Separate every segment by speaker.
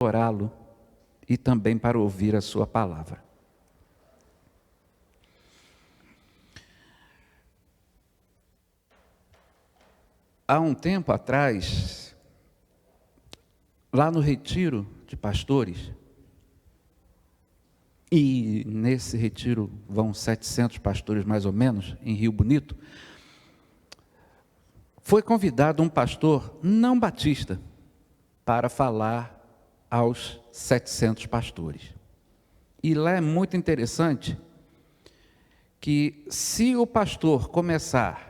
Speaker 1: orá-lo e também para ouvir a sua palavra. Há um tempo atrás, lá no retiro de pastores, e nesse retiro vão 700 pastores mais ou menos, em Rio Bonito, foi convidado um pastor não batista para falar aos 700 pastores. E lá é muito interessante que se o pastor começar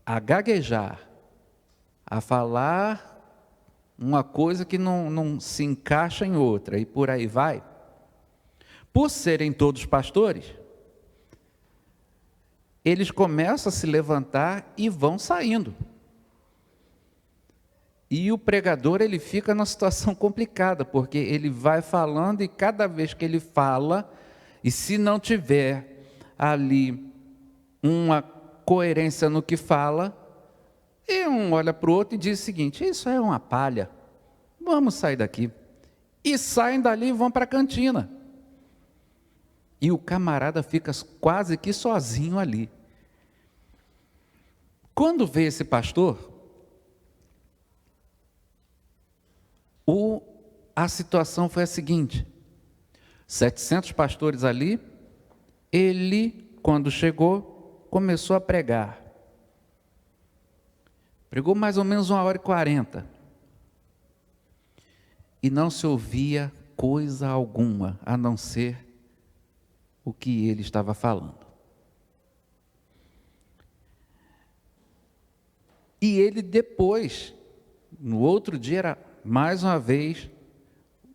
Speaker 1: a gaguejar, a falar uma coisa que não se encaixa em outra, e por aí vai, por serem todos pastores, eles começam a se levantar e vão saindo. E o pregador, ele fica numa situação complicada, porque ele vai falando e cada vez que ele fala, e se não tiver ali uma coerência no que fala, e um olha para o outro e diz o seguinte: isso é uma palha, vamos sair daqui. E saem dali e vão para a cantina. E o camarada fica quase que sozinho ali. Quando vê esse pastor, a situação foi a seguinte: 700 pastores ali, ele, quando chegou, começou a pregar. Pregou mais ou menos 1h40. E não se ouvia coisa alguma, a não ser o que ele estava falando. E ele depois, no outro dia, era mais uma vez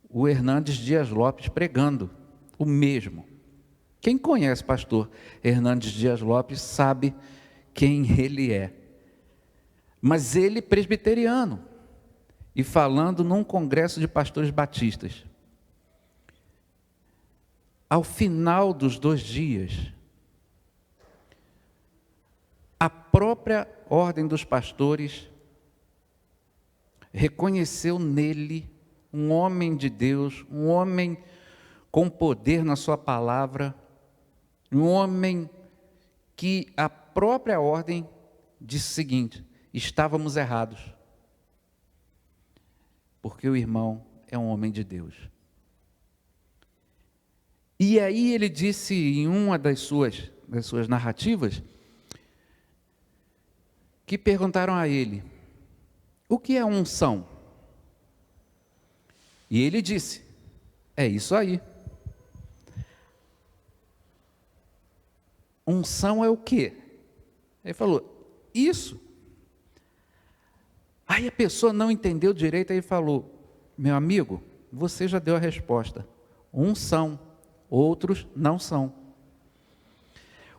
Speaker 1: o Hernandes Dias Lopes pregando o mesmo. Quem conhece o pastor Hernandes Dias Lopes sabe quem ele é. Mas ele presbiteriano e falando num congresso de pastores batistas. Ao final dos 2 dias, a própria ordem dos pastores reconheceu nele um homem de Deus, um homem com poder na sua palavra, um homem que a própria ordem disse o seguinte: estávamos errados, porque o irmão é um homem de Deus. E aí ele disse em uma das suas narrativas, que perguntaram a ele: o que é unção? E ele disse: é isso aí. Unção é o quê? Ele falou: isso. Aí a pessoa não entendeu direito, aí falou: meu amigo, você já deu a resposta. Uns são, outros não são.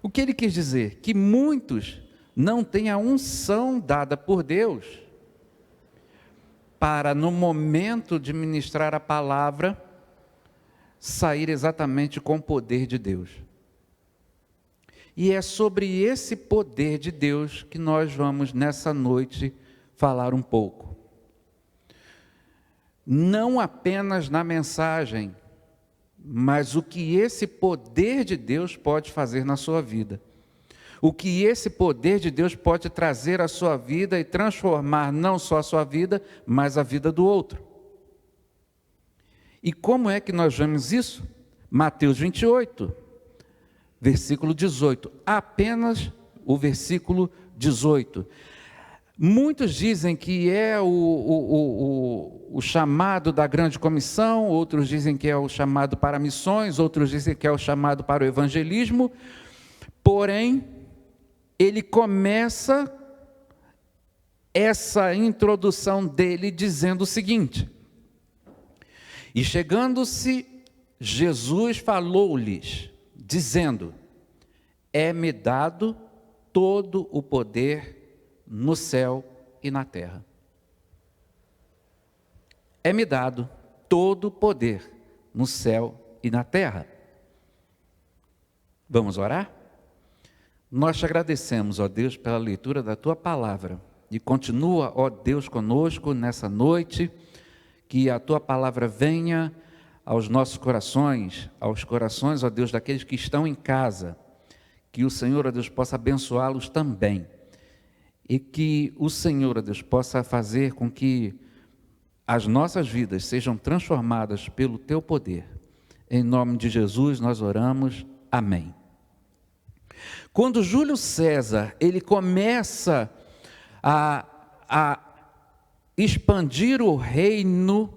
Speaker 1: O que ele quis dizer? Que muitos não têm a unção dada por Deus para, no momento de ministrar a palavra, sair exatamente com o poder de Deus. E é sobre esse poder de Deus que nós vamos, nessa noite, falar um pouco. Não apenas na mensagem, mas o que esse poder de Deus pode fazer na sua vida. O que esse poder de Deus pode trazer à sua vida e transformar não só a sua vida, mas a vida do outro. E como é que nós vemos isso? Mateus 28, versículo 18. Apenas o versículo 18. Muitos dizem que é o chamado da grande comissão, outros dizem que é o chamado para missões, outros dizem que é o chamado para o evangelismo, porém, ele começa essa introdução dele dizendo o seguinte: e chegando-se, Jesus falou-lhes, dizendo: é-me dado todo o poder no céu e na terra. É-me dado todo o poder no céu e na terra. Vamos orar? Nós te agradecemos, ó Deus, pela leitura da Tua palavra. E continua, ó Deus, conosco nessa noite, que a Tua palavra venha aos nossos corações, aos corações, ó Deus, daqueles que estão em casa, que o Senhor, ó Deus, possa abençoá-los também, e que o Senhor, ó Deus, possa fazer com que as nossas vidas sejam transformadas pelo Teu poder. Em nome de Jesus nós oramos, amém. Quando Júlio César, ele começa a expandir o reino,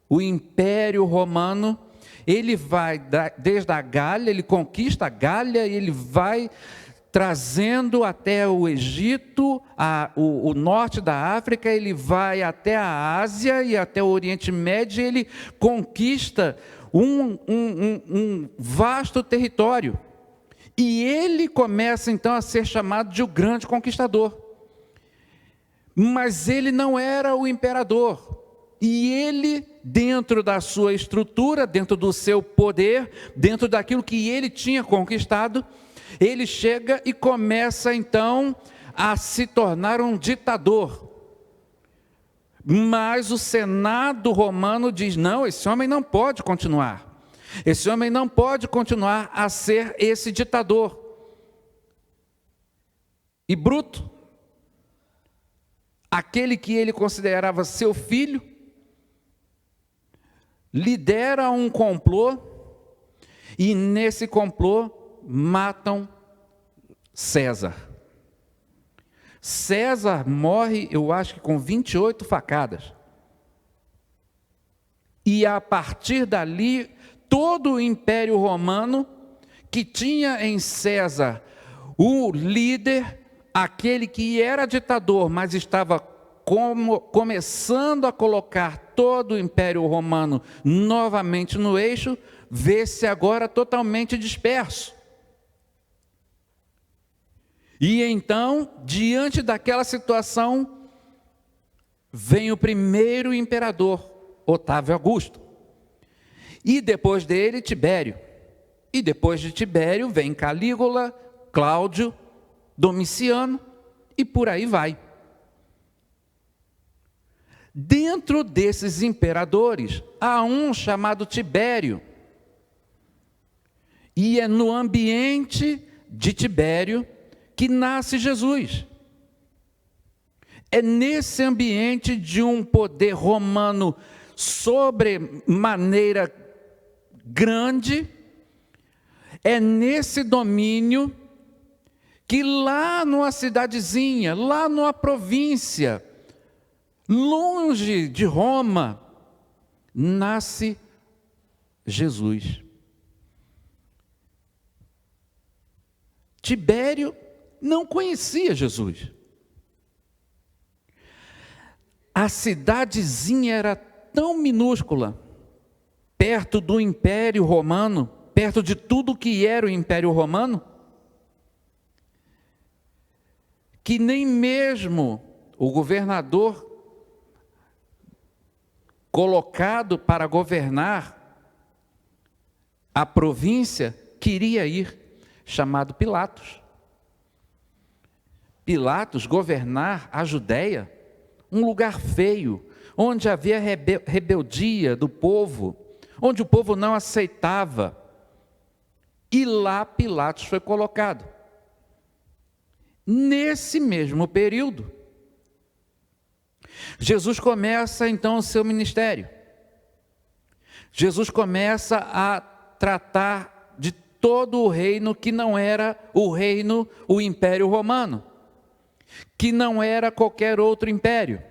Speaker 1: o Império Romano, ele vai desde a Gália, ele conquista a Gália, ele vai trazendo até o Egito, o norte da África, ele vai até a Ásia e até o Oriente Médio, e ele conquista um vasto território. E ele começa então a ser chamado de o grande conquistador. Mas ele não era o imperador. E ele, dentro da sua estrutura, dentro do seu poder, dentro daquilo que ele tinha conquistado, ele chega e começa então a se tornar um ditador. Mas o Senado romano diz: não, esse homem não pode continuar. Esse homem não pode continuar a ser esse ditador. E Bruto, aquele que ele considerava seu filho, lidera um complô, e nesse complô matam César. César morre, eu acho que com 28 facadas. E a partir dali, todo o Império Romano, que tinha em César o líder, aquele que era ditador, mas estava começando a colocar todo o Império Romano novamente no eixo, vê-se agora totalmente disperso. E então, diante daquela situação, vem o primeiro imperador, Otávio Augusto. E depois dele, Tibério. E depois de Tibério, vem Calígula, Cláudio, Domiciano, e por aí vai. Dentro desses imperadores, há um chamado Tibério. E é no ambiente de Tibério que nasce Jesus. É nesse ambiente de um poder romano sobremaneira grande, é nesse domínio que lá numa cidadezinha, lá numa província, longe de Roma, nasce Jesus. Tibério não conhecia Jesus. A cidadezinha era tão minúscula, perto do Império Romano, perto de tudo que era o Império Romano, que nem mesmo o governador colocado para governar a província queria ir, chamado Pilatos. Pilatos governar a Judéia, um lugar feio, onde havia rebeldia do povo, onde o povo não aceitava. E lá Pilatos foi colocado. Nesse mesmo período, Jesus começa então o seu ministério. Jesus começa a tratar de todo o reino que não era o reino, o Império Romano, que não era qualquer outro império.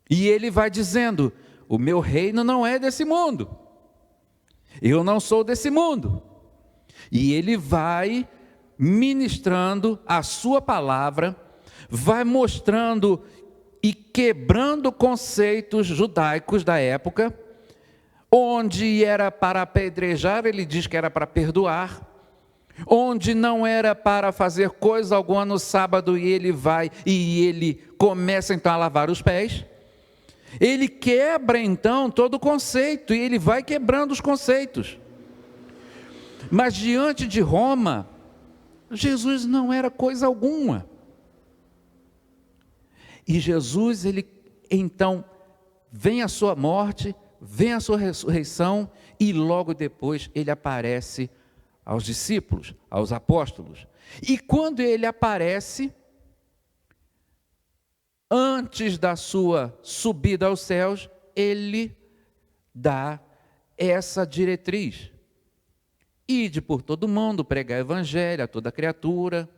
Speaker 1: E ele vai dizendo: o meu reino não é desse mundo, eu não sou desse mundo. E ele vai ministrando a sua palavra, vai mostrando e quebrando conceitos judaicos da época, onde era para apedrejar, ele diz que era para perdoar, onde não era para fazer coisa alguma no sábado, e ele vai e ele começa então a lavar os pés. Ele quebra então todo o conceito, e ele vai quebrando os conceitos. Mas diante de Roma, Jesus não era coisa alguma. E Jesus, ele então vem a sua morte, vem a sua ressurreição, e logo depois ele aparece aos discípulos, aos apóstolos. E quando ele aparece, antes da sua subida aos céus, ele dá essa diretriz: ide por todo mundo, pregar o evangelho a toda criatura,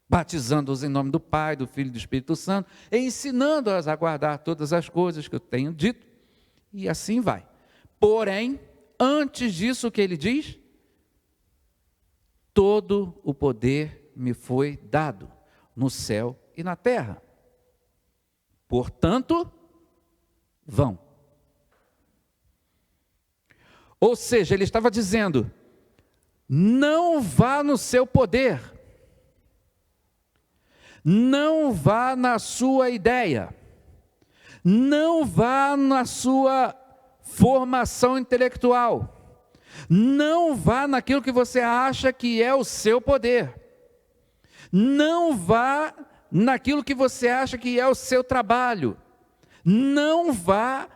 Speaker 1: batizando-os em nome do Pai, do Filho e do Espírito Santo, e ensinando-as a guardar todas as coisas que eu tenho dito, e assim vai. Porém, antes disso, o que ele diz? Todo o poder me foi dado no céu e na terra. Portanto, vão. Ou seja, ele estava dizendo: não vá no seu poder, não vá na sua ideia, não vá na sua formação intelectual, não vá naquilo que você acha que é o seu poder, não vá naquilo que você acha que é o seu trabalho, não vá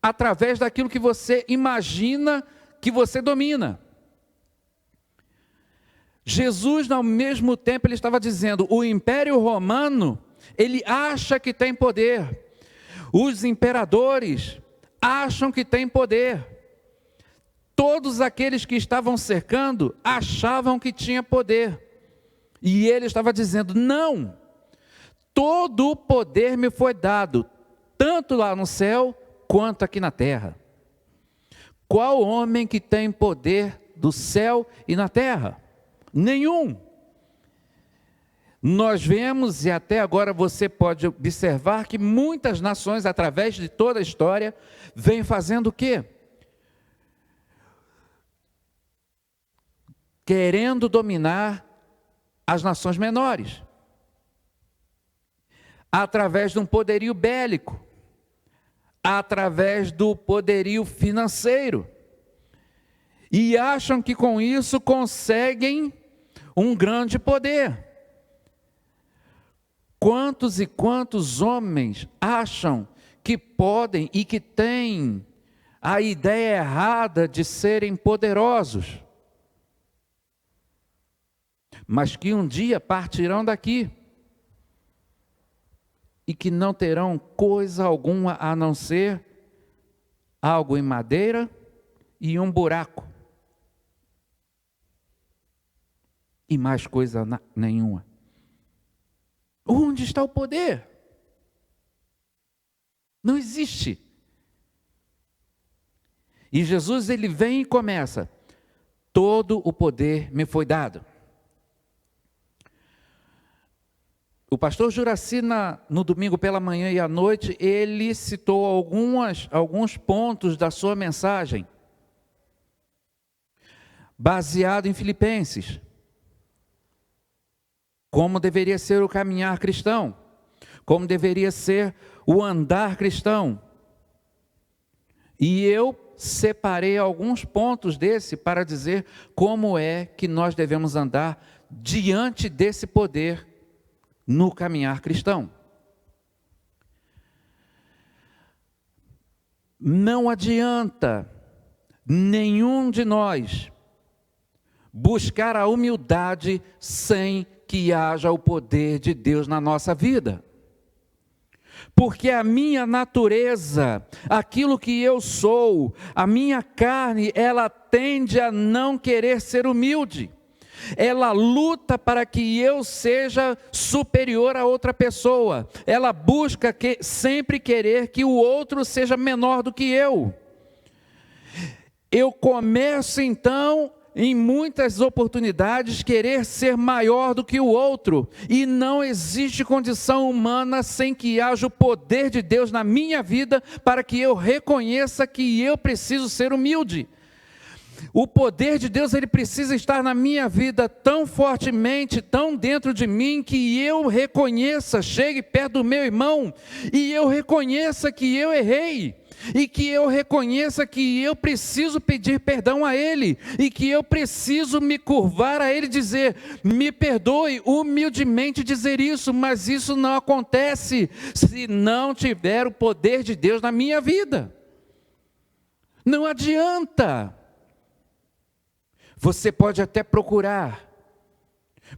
Speaker 1: através daquilo que você imagina que você domina. Jesus, ao mesmo tempo, ele estava dizendo: o Império Romano, ele acha que tem poder, os imperadores acham que tem poder, todos aqueles que estavam cercando achavam que tinha poder, e ele estava dizendo: não, todo o poder me foi dado, tanto lá no céu, quanto aqui na terra. Qual homem que tem poder do céu e na terra? Nenhum. Nós vemos, e até agora você pode observar, que muitas nações, através de toda a história, vêm fazendo o quê? Querendo dominar as nações menores, através de um poderio bélico, através do poderio financeiro, e acham que com isso conseguem um grande poder. Quantos e quantos homens acham que podem e que têm a ideia errada de serem poderosos, mas que um dia partirão daqui e que não terão coisa alguma a não ser algo em madeira e um buraco, e mais coisa nenhuma. Onde está o poder? Não existe. E Jesus, ele vem e começa: todo o poder me foi dado. O pastor Juraci, no domingo pela manhã e à noite, ele citou alguns pontos da sua mensagem, baseado em Filipenses. Como deveria ser o caminhar cristão, como deveria ser o andar cristão. E eu separei alguns pontos desse para dizer como é que nós devemos andar diante desse poder no caminhar cristão. Não adianta nenhum de nós buscar a humildade sem que haja o poder de Deus na nossa vida. Porque a minha natureza, aquilo que eu sou, a minha carne, ela tende a não querer ser humilde. Ela luta para que eu seja superior a outra pessoa. Ela busca sempre querer que o outro seja menor do que eu. Eu começo então, em muitas oportunidades, querer ser maior do que o outro, e não existe condição humana sem que haja o poder de Deus na minha vida, para que eu reconheça que eu preciso ser humilde. O poder de Deus, ele precisa estar na minha vida tão fortemente, tão dentro de mim, que eu reconheça, chegue perto do meu irmão, e eu reconheça que eu errei, e que eu reconheça que eu preciso pedir perdão a Ele, e que eu preciso me curvar a Ele e dizer, me perdoe, humildemente dizer isso, mas isso não acontece se não tiver o poder de Deus na minha vida. Não adianta. Você pode até procurar,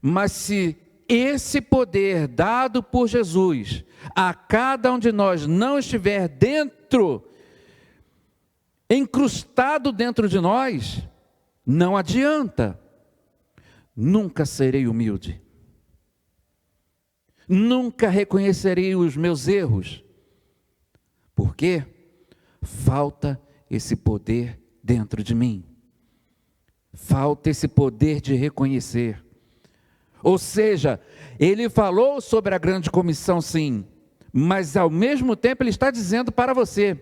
Speaker 1: mas se esse poder dado por Jesus a cada um de nós não estiver dentro, incrustado dentro de nós, não adianta. Nunca serei humilde. Nunca reconhecerei os meus erros. Por quê? Falta esse poder dentro de mim. Falta esse poder de reconhecer. Ou seja, ele falou sobre a grande comissão, sim, mas ao mesmo tempo ele está dizendo para você,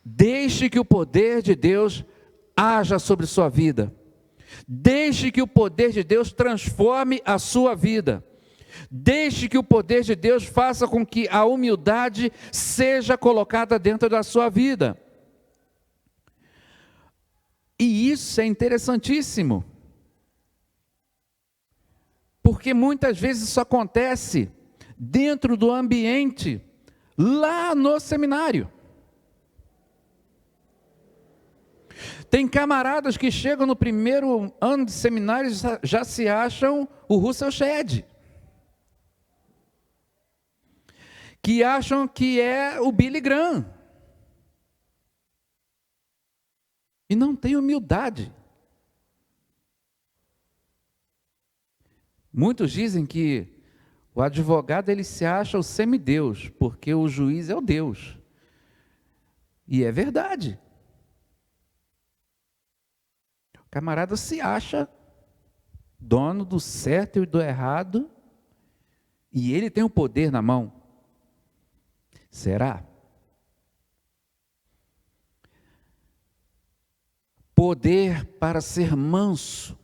Speaker 1: deixe que o poder de Deus haja sobre sua vida. Deixe que o poder de Deus transforme a sua vida. Deixe que o poder de Deus faça com que a humildade seja colocada dentro da sua vida. E isso é interessantíssimo. Porque muitas vezes isso acontece dentro do ambiente, lá no seminário. Tem camaradas que chegam no primeiro ano de seminário e já se acham o Russell Shedd. Que acham que é o Billy Graham. E não tem humildade. Muitos dizem que o advogado ele se acha o semideus, porque o juiz é o Deus. E é verdade. O camarada se acha dono do certo e do errado, e ele tem o poder na mão. Será? Poder para ser manso.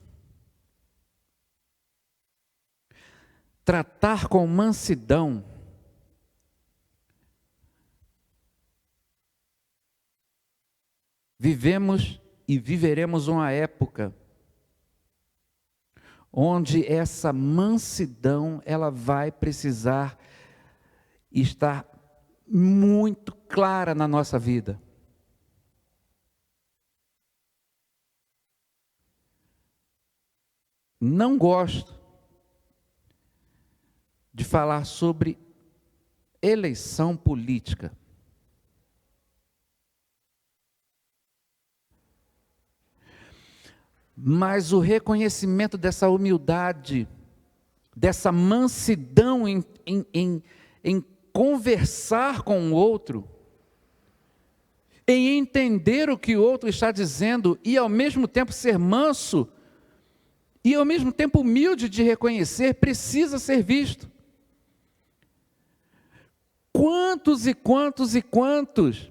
Speaker 1: Tratar com mansidão. Vivemos e viveremos uma época onde essa mansidão ela vai precisar estar muito clara na nossa vida. Não gosto de falar sobre eleição política. Mas o reconhecimento dessa humildade, dessa mansidão em conversar com o outro, em entender o que o outro está dizendo e ao mesmo tempo ser manso e ao mesmo tempo humilde de reconhecer, precisa ser visto. Quantos e quantos e quantos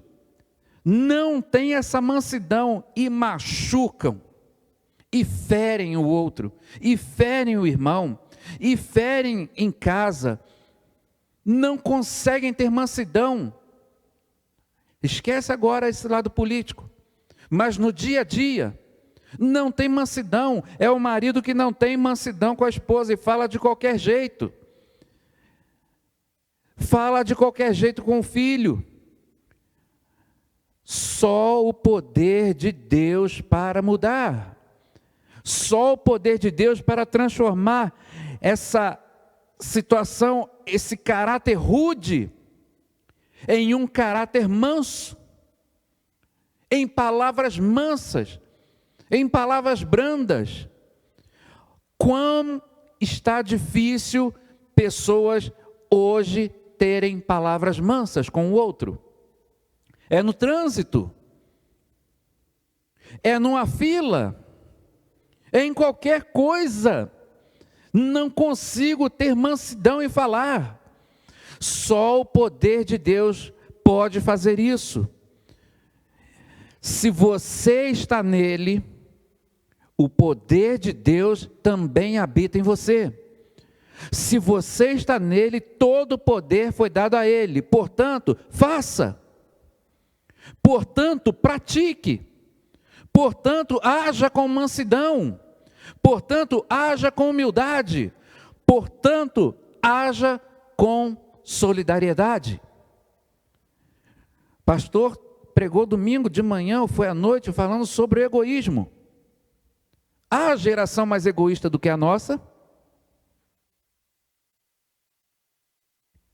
Speaker 1: não têm essa mansidão e machucam, e ferem o outro, e ferem o irmão, e ferem em casa, não conseguem ter mansidão. Esquece agora esse lado político, mas no dia a dia, não tem mansidão. É o marido que não tem mansidão com a esposa e fala de qualquer jeito. Fala de qualquer jeito com o filho. Só o poder de Deus para mudar. Só o poder de Deus para transformar essa situação, esse caráter rude, em um caráter manso, em palavras mansas, em palavras brandas. Quão está difícil pessoas hoje terem palavras mansas com o outro. É no trânsito, é numa fila, é em qualquer coisa. Não consigo ter mansidão em falar. Só o poder de Deus pode fazer isso. Se você está nele, o poder de Deus também habita em você. Se você está nele, todo o poder foi dado a ele. Portanto, faça. Portanto, pratique. Portanto, haja com mansidão. Portanto, haja com humildade. Portanto, haja com solidariedade. Pastor pregou domingo de manhã, ou foi à noite, falando sobre o egoísmo. Há geração mais egoísta do que a nossa?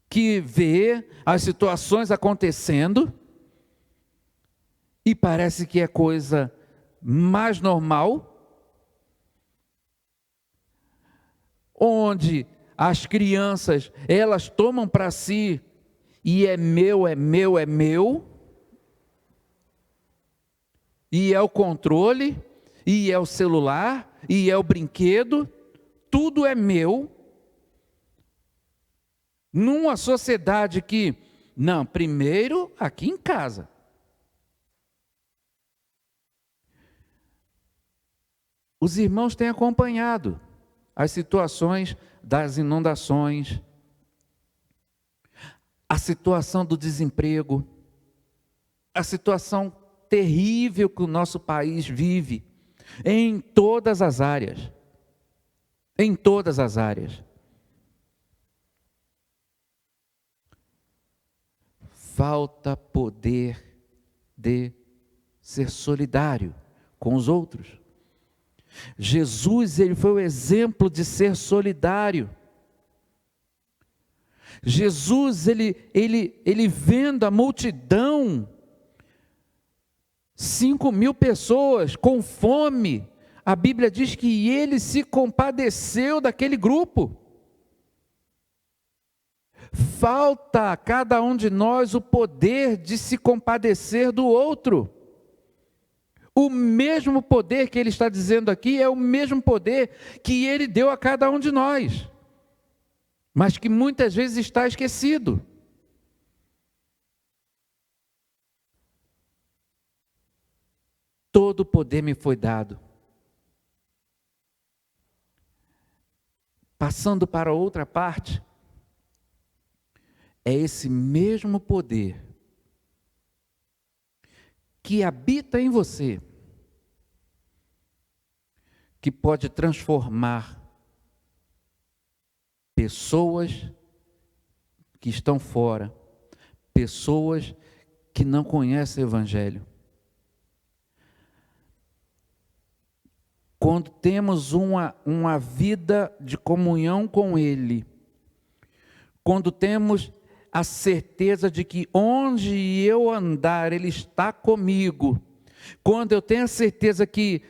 Speaker 1: Que vê as situações acontecendo e parece que é coisa mais normal, onde as crianças, elas tomam para si e é meu, é meu, é meu, e é o controle, e é o celular, e é o brinquedo, tudo é meu. Numa sociedade que, não, primeiro aqui em casa. Os irmãos têm acompanhado as situações das inundações, a situação do desemprego, a situação terrível que o nosso país vive, em todas as áreas. Em todas as áreas. Falta poder de ser solidário com os outros. Jesus, ele foi o exemplo de ser solidário. Jesus, ele vendo a multidão, 5.000 pessoas com fome, a Bíblia diz que ele se compadeceu daquele grupo. Falta a cada um de nós o poder de se compadecer do outro. O mesmo poder que ele está dizendo aqui é o mesmo poder que ele deu a cada um de nós, mas que muitas vezes está esquecido. Todo o poder me foi dado. Passando para outra parte, é esse mesmo poder que habita em você, que pode transformar pessoas que estão fora, pessoas que não conhecem o Evangelho. Quando temos uma vida de comunhão com Ele, quando temos a certeza de que onde eu andar, Ele está comigo, quando eu tenho a certeza que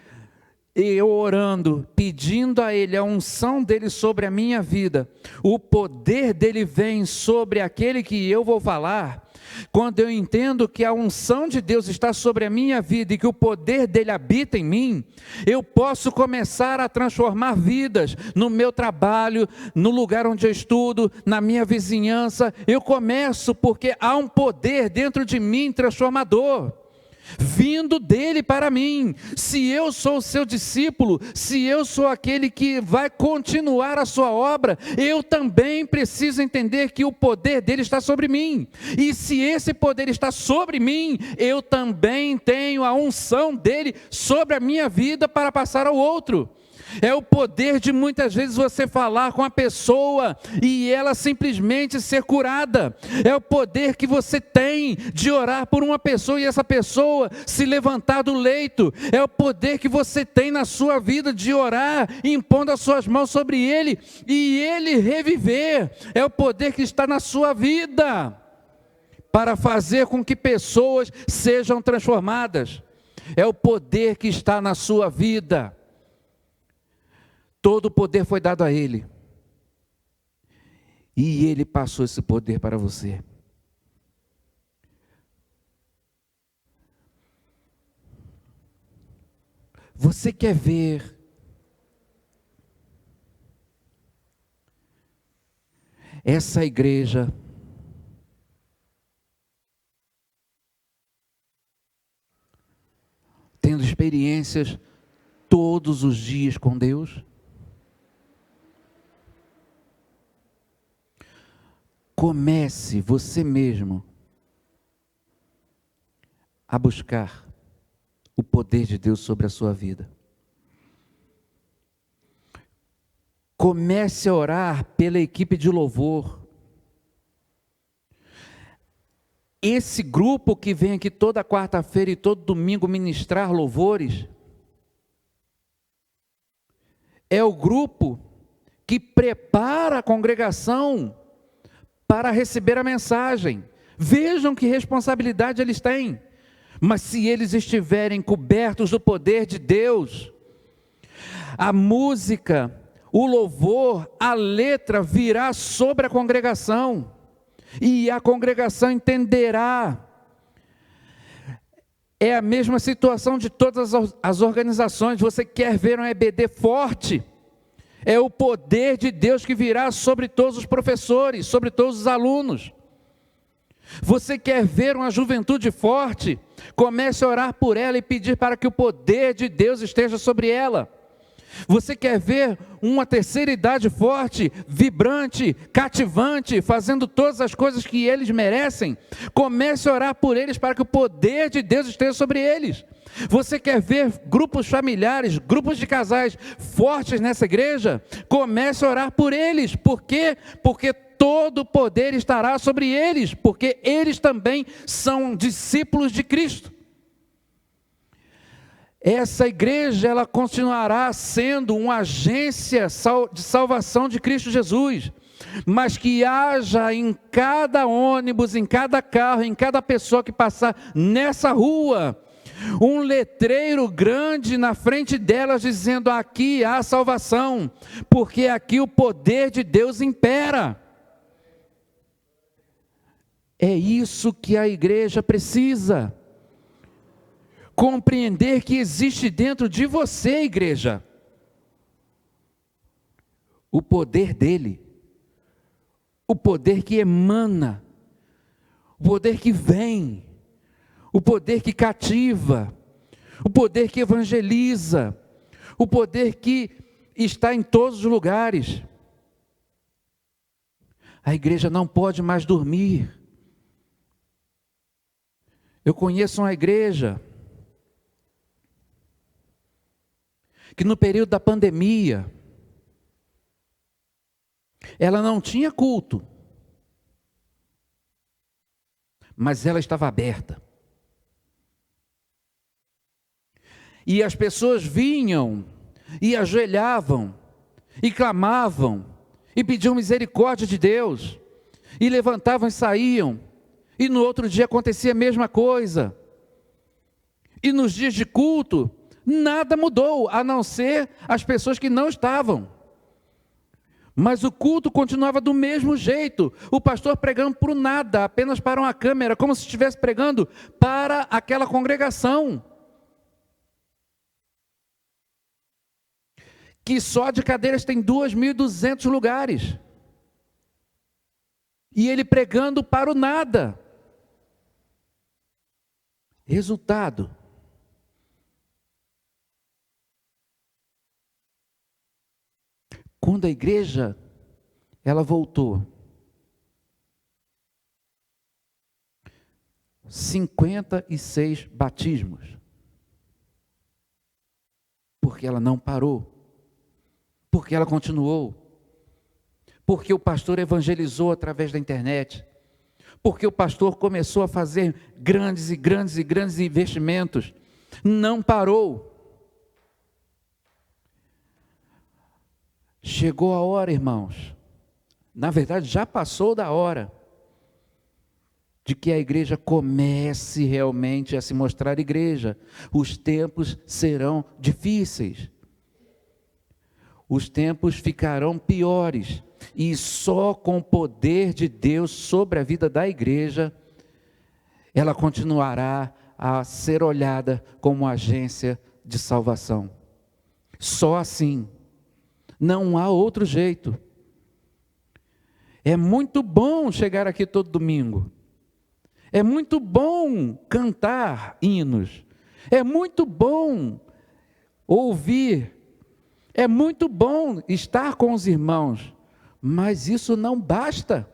Speaker 1: eu orando, pedindo a Ele a unção dEle sobre a minha vida, o poder dEle vem sobre aquele que eu vou falar. Quando eu entendo que a unção de Deus está sobre a minha vida e que o poder dEle habita em mim, eu posso começar a transformar vidas no meu trabalho, no lugar onde eu estudo, na minha vizinhança. Eu começo porque há um poder dentro de mim transformador, vindo dele para mim. Se eu sou o seu discípulo, se eu sou aquele que vai continuar a sua obra, eu também preciso entender que o poder dele está sobre mim. E se esse poder está sobre mim, eu também tenho a unção dele sobre a minha vida para passar ao outro. É o poder de muitas vezes você falar com a pessoa e ela simplesmente ser curada. É o poder que você tem de orar por uma pessoa e essa pessoa se levantar do leito. É o poder que você tem na sua vida de orar, impondo as suas mãos sobre ele e ele reviver. É o poder que está na sua vida para fazer com que pessoas sejam transformadas. É o poder que está na sua vida. Todo o poder foi dado a Ele. E Ele passou esse poder para você. Você quer ver essa igreja tendo experiências todos os dias com Deus? Comece você mesmo a buscar o poder de Deus sobre a sua vida. Comece a orar pela equipe de louvor. Esse grupo que vem aqui toda quarta-feira e todo domingo ministrar louvores, é o grupo que prepara a congregação para receber a mensagem. Vejam que responsabilidade eles têm. Mas se eles estiverem cobertos do poder de Deus, a música, o louvor, a letra virá sobre a congregação. E a congregação entenderá. É a mesma situação de todas as organizações. Você quer ver um EBD forte? É o poder de Deus que virá sobre todos os professores, sobre todos os alunos. Você quer ver uma juventude forte? Comece a orar por ela e pedir para que o poder de Deus esteja sobre ela. Você quer ver uma terceira idade forte, vibrante, cativante, fazendo todas as coisas que eles merecem? Comece a orar por eles para que o poder de Deus esteja sobre eles. Você quer ver grupos familiares, grupos de casais fortes nessa igreja? Comece a orar por eles. Por quê? Porque todo o poder estará sobre eles, porque eles também são discípulos de Cristo. Essa igreja, ela continuará sendo uma agência de salvação de Cristo Jesus, mas que haja em cada ônibus, em cada carro, em cada pessoa que passar nessa rua, um letreiro grande na frente delas dizendo: aqui há salvação, porque aqui o poder de Deus impera. É isso que a igreja precisa. Compreender que existe dentro de você, igreja, o poder dele, o poder que emana, o poder que vem, o poder que cativa, o poder que evangeliza, o poder que está em todos os lugares. A igreja não pode mais dormir. Eu conheço uma igreja que no período da pandemia, ela não tinha culto, mas ela estava aberta. E as pessoas vinham e ajoelhavam e clamavam e pediam misericórdia de Deus e levantavam e saíam, e no outro dia acontecia a mesma coisa. E nos dias de culto nada mudou, a não ser as pessoas que não estavam. Mas o culto continuava do mesmo jeito. O pastor pregando por nada, apenas para uma câmera, como se estivesse pregando para aquela congregação. Que só de cadeiras tem 2.200 lugares. E ele pregando para o nada. Resultado: quando a igreja, ela voltou, 56 batismos, porque ela não parou, porque ela continuou, porque o pastor evangelizou através da internet, porque o pastor começou a fazer grandes investimentos, não parou. Chegou a hora, irmãos, na verdade já passou da hora, de que a igreja comece realmente a se mostrar igreja. Os tempos serão difíceis, os tempos ficarão piores, e só com o poder de Deus sobre a vida da igreja, ela continuará a ser olhada como agência de salvação. Só assim. Não há outro jeito. É muito bom chegar aqui todo domingo. É muito bom cantar hinos. É muito bom ouvir. É muito bom estar com os irmãos. Mas isso não basta.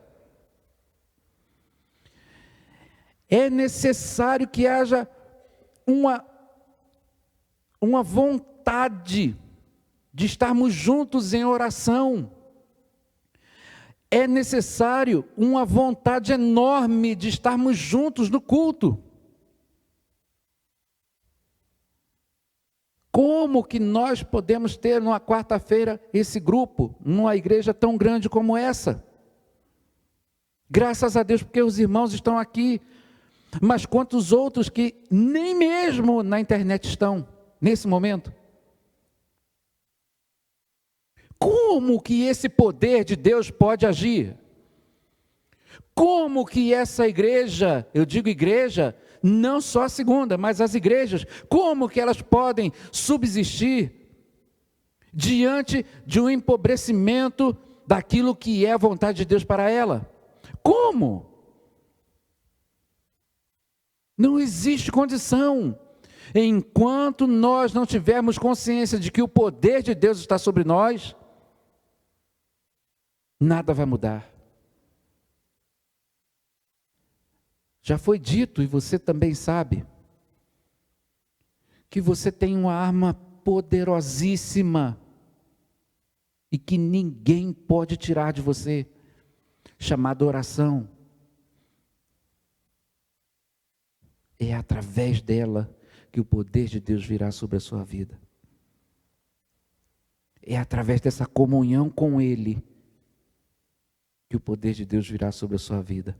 Speaker 1: É necessário que haja uma vontade de estarmos juntos em oração. É necessário uma vontade enorme de estarmos juntos no culto. Como que nós podemos ter numa quarta-feira esse grupo, numa igreja tão grande como essa? Graças a Deus, porque os irmãos estão aqui. Mas quantos outros que nem mesmo na internet estão, nesse momento? Como que esse poder de Deus pode agir? Como que essa igreja, eu digo igreja, não só a segunda, mas as igrejas, como que elas podem subsistir diante de um empobrecimento daquilo que é a vontade de Deus para ela? Como? Não existe condição. Enquanto nós não tivermos consciência de que o poder de Deus está sobre nós, nada vai mudar. Já foi dito, e você também sabe, que você tem uma arma poderosíssima e que ninguém pode tirar de você, chamada oração. É através dela que o poder de Deus virá sobre a sua vida. É através dessa comunhão com Ele que o poder de Deus virá sobre a sua vida.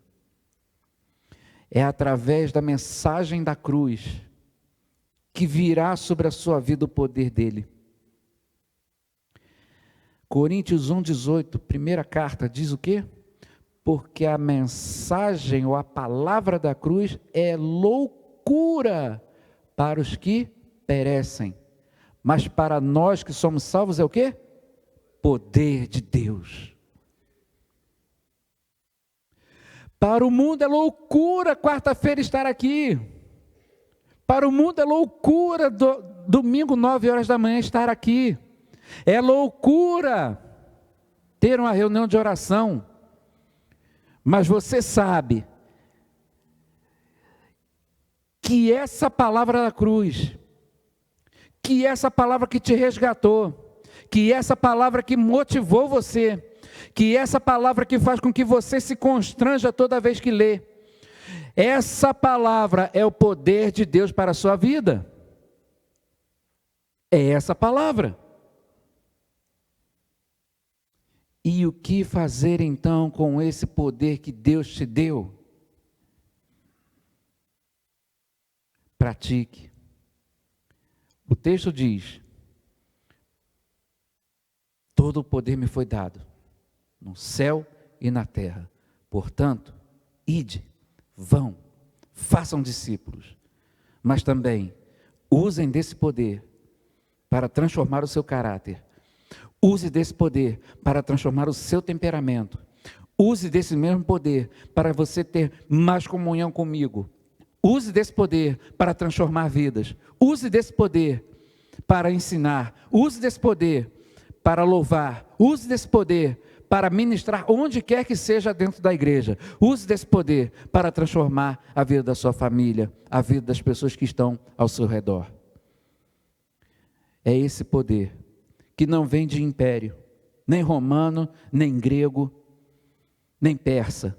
Speaker 1: É através da mensagem da cruz que virá sobre a sua vida o poder dele. Coríntios 1,18, primeira carta, diz o quê? Porque a mensagem ou a palavra da cruz é loucura para os que perecem, mas para nós que somos salvos é o quê? Poder de Deus. Para o mundo é loucura quarta-feira estar aqui. Para o mundo é loucura domingo 9 horas da manhã estar aqui. É loucura ter uma reunião de oração. Mas você sabe que essa palavra da cruz, que essa palavra que te resgatou, que essa palavra que motivou você, que essa palavra que faz com que você se constranja toda vez que lê, essa palavra é o poder de Deus para a sua vida. É essa palavra. E o que fazer então com esse poder que Deus te deu? Pratique. O texto diz: todo o poder me foi dado, no céu e na terra. Portanto, ide, vão, façam discípulos. Mas também, usem desse poder para transformar o seu caráter. Use desse poder para transformar o seu temperamento. Use desse mesmo poder para você ter mais comunhão comigo. Use desse poder para transformar vidas. Use desse poder para ensinar. Use desse poder para louvar. Use desse poder para ministrar onde quer que seja dentro da igreja. Use desse poder para transformar a vida da sua família, a vida das pessoas que estão ao seu redor. É esse poder que não vem de império, nem romano, nem grego, nem persa.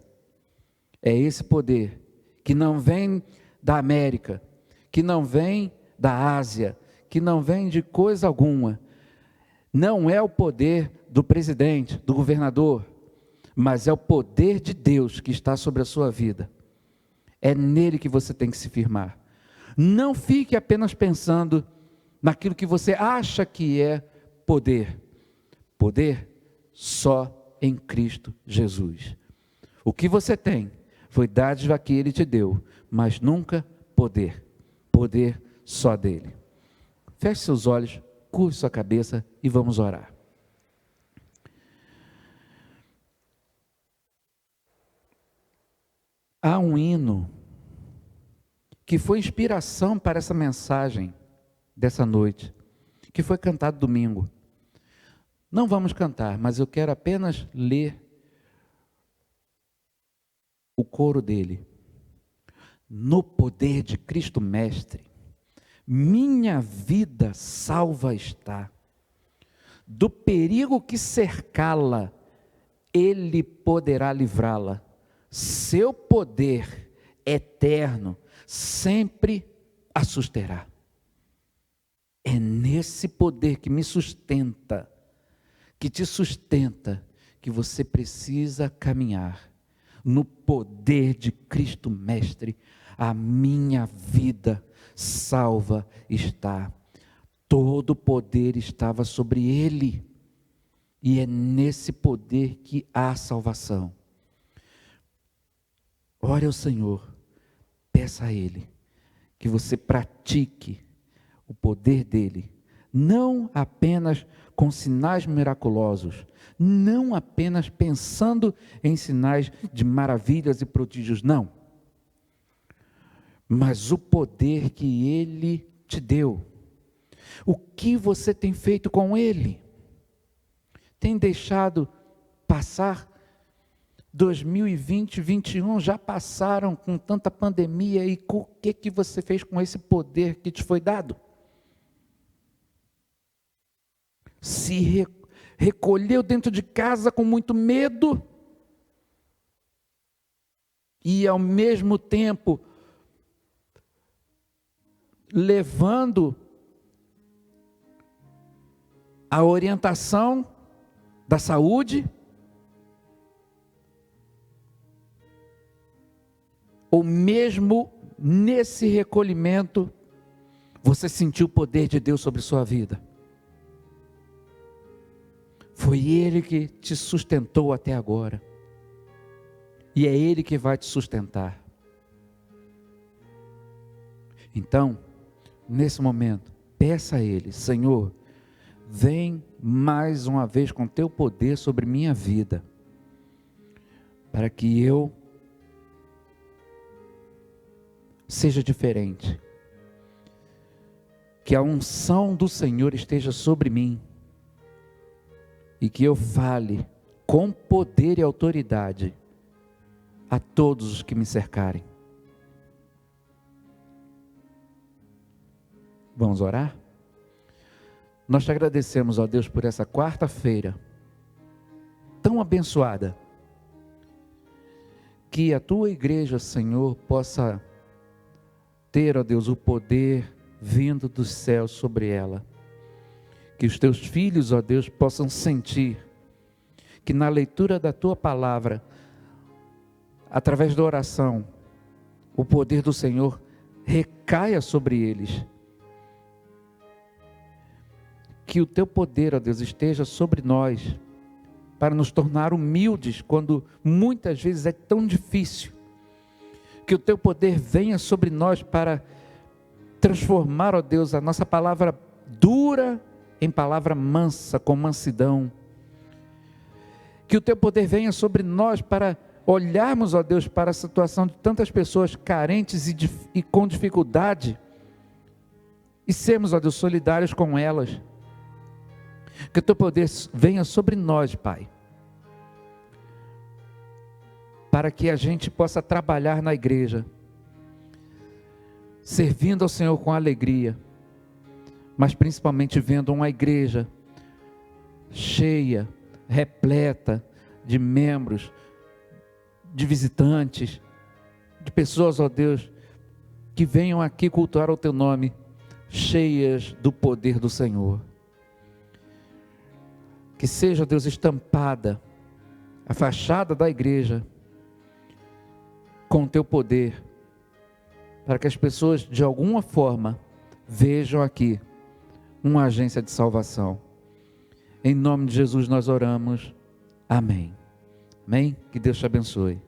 Speaker 1: É esse poder que não vem da América, que não vem da Ásia, que não vem de coisa alguma. Não é o poder do presidente, do governador, mas é o poder de Deus que está sobre a sua vida. É nele que você tem que se firmar. Não fique apenas pensando naquilo que você acha que é poder. Poder só em Cristo Jesus. O que você tem foi dádiva que Ele te deu, mas nunca poder. Poder só dele. Feche seus olhos, curve sua cabeça e vamos orar. Há um hino que foi inspiração para essa mensagem dessa noite, que foi cantado domingo. Não vamos cantar, mas eu quero apenas ler o coro dele. No poder de Cristo Mestre, minha vida salva está. Do perigo que cercá-la, Ele poderá livrá-la. Seu poder eterno sempre a susterá. É nesse poder que me sustenta, que te sustenta, que você precisa caminhar. No poder de Cristo Mestre, a minha vida salva está. Todo o poder estava sobre Ele. E é nesse poder que há salvação. Ore ao Senhor, peça a Ele que você pratique o poder dEle, não apenas com sinais miraculosos, não apenas pensando em sinais de maravilhas e prodígios, não. Mas o poder que Ele te deu. O que você tem feito com Ele? Tem deixado passar 2020, 2021 já passaram com tanta pandemia, e o que você fez com esse poder que te foi dado? Se recolheu dentro de casa com muito medo e ao mesmo tempo levando a orientação da saúde? Ou mesmo nesse recolhimento, você sentiu o poder de Deus sobre sua vida? Foi Ele que te sustentou até agora. E é Ele que vai te sustentar. Então, nesse momento, peça a Ele: Senhor, vem mais uma vez com Teu poder sobre minha vida, para que eu seja diferente, que a unção do Senhor esteja sobre mim, e que eu fale com poder e autoridade a todos os que me cercarem. Vamos orar? Nós te agradecemos, ó Deus, por essa quarta-feira tão abençoada, que a Tua igreja, Senhor, possa ter, ó Deus, o poder vindo dos céus sobre ela. Que os Teus filhos, ó Deus, possam sentir que na leitura da Tua palavra, através da oração, o poder do Senhor recaia sobre eles. Que o Teu poder, ó Deus, esteja sobre nós, para nos tornar humildes, quando muitas vezes é tão difícil. Que o Teu poder venha sobre nós para transformar, ó Deus, a nossa palavra dura em palavra mansa, com mansidão. Que o Teu poder venha sobre nós para olharmos, ó Deus, para a situação de tantas pessoas carentes e com dificuldade, e sermos, ó Deus, solidários com elas. Que o Teu poder venha sobre nós, Pai, para que a gente possa trabalhar na igreja, servindo ao Senhor com alegria, mas principalmente vendo uma igreja cheia, repleta de membros, de visitantes, de pessoas, ó Deus, que venham aqui cultuar o Teu nome, cheias do poder do Senhor. Que seja, Deus, estampada a fachada da igreja com o Teu poder, para que as pessoas de alguma forma vejam aqui uma agência de salvação. Em nome de Jesus nós oramos. Amém. Amém? Que Deus te abençoe.